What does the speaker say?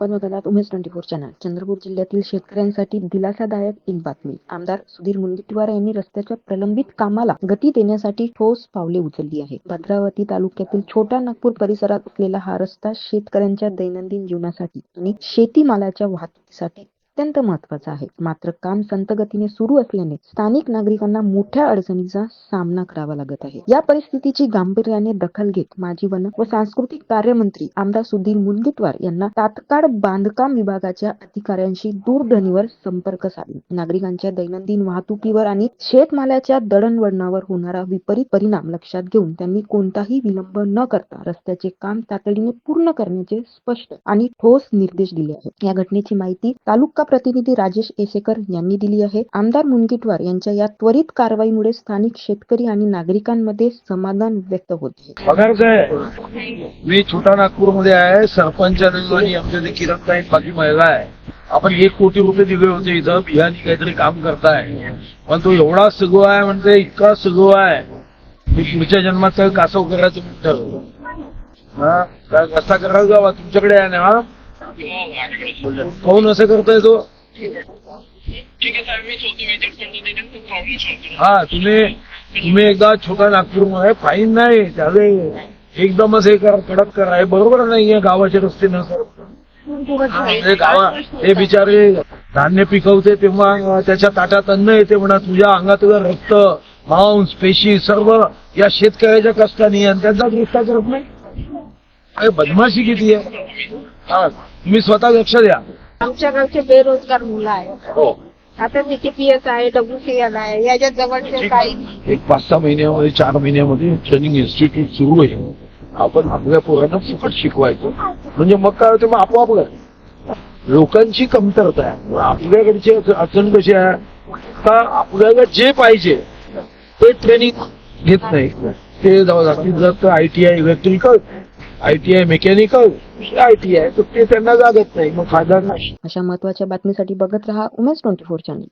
पंतप्रधान उमेश 24 चॅनल. चंद्रपूर जिल्ह्यातील शेतकऱ्यांसाठी दिलासादायक एक बातमी. आमदार सुधीर मुनगंटीवार यांनी रस्त्याच्या प्रलंबित कामाला गती देण्यासाठी ठोस पावले उचलली आहे. भद्रावती तालुक्यातील छोटा नागपूर परिसरात असलेला हा रस्ता शेतकऱ्यांच्या दैनंदिन जीवनासाठी आणि शेतीमालाच्या वाहतुकीसाठी अत्यंत महत्वाचा आहे. मात्र काम संत गतीने सुरू असल्याने स्थानिक नागरिकांना मोठ्या अडचणीचा सामना करावा लागत आहे. या परिस्थितीची गांभीर्याने दखल घेत माजी वन व सांस्कृतिक कार्यमंत्री आमदार सुधीर मुनगंटीवार यांना तात्काळ बांधकाम विभागाच्या अधिकाऱ्यांशी दूरध्वनीवर संपर्क साधला. नागरिकांच्या दैनंदिन वाहतुकीवर आणि शेतमालाच्या दळणवळणावर होणारा विपरीत परिणाम लक्षात घेऊन त्यांनी कोणताही विलंब न करता रस्त्याचे काम तातडीने पूर्ण करण्याचे स्पष्ट आणि ठोस निर्देश दिले आहेत. या घटनेची माहिती तालुका प्रतिनिधी राजेश एसेकर यांनी दिली आहे. आमदार मुनगंटीवार यांच्या या त्वरित कारवाईमुळे स्थानिक शेतकरी आणि नागरिकांमध्ये समाधान व्यक्त होते. पगार काय मी छोटा नागपूर मध्ये आहे. सरपंच आणि आमच्या ते किरण बाकी महिला आहे. आपण 1 कोटी रुपये दिले होते. इथं बिहानी काहीतरी काम करताय, पण तो एवढा सगळं आहे म्हणते, इतका सगळं आहे मी पुढच्या जन्मात काय कासव करायचं म्हणतं. कसा करायला जावा तुमच्याकडे आहे ना. कोण असं करतोय तो. हा तुम्ही एकदा छोटा नागपूर मध्ये फाईन नाही त्यावे एकदमच हे कडक करा. हे बरोबर नाहीये. गावाचे रस्ते न गावा हे बिचारे धान्य पिकवते तेव्हा त्याच्या ताटात अन्न येते म्हणा. तुझ्या अंगात रक्त मांस पेशी सर्व या शेतकऱ्याच्या कष्टाने आणि त्यांचा रस्ता करत नाही. बदमाशी किती आहे. हा तुम्ही स्वतः लक्ष द्या. आमच्या गावचे बेरोजगार मुलं आहेत. हो आता CTPS आहे, WCL आहे, याच्या जवळचे काही एक 5-6 महिन्यामध्ये 4 महिन्यामध्ये ट्रेनिंग इन्स्टिट्यूट सुरू होईल. आपण आपल्या पोरांना फुकट शिकवायचं म्हणजे मग काय होतं. मग आपोआप लोकांची कमतरता आहे. आपल्याकडची अडचण कशी आहे का आपल्याला जे पाहिजे ते ट्रेनिंग घेत नाही. ते जास्तीत जास्त ITI electrical, ITI mechanical, ITI तर ते त्यांना लागत नाही. मग फायदा नाही. अशा महत्त्वाच्या बातमीसाठी बघत रहा उमेश 24 चॅनल.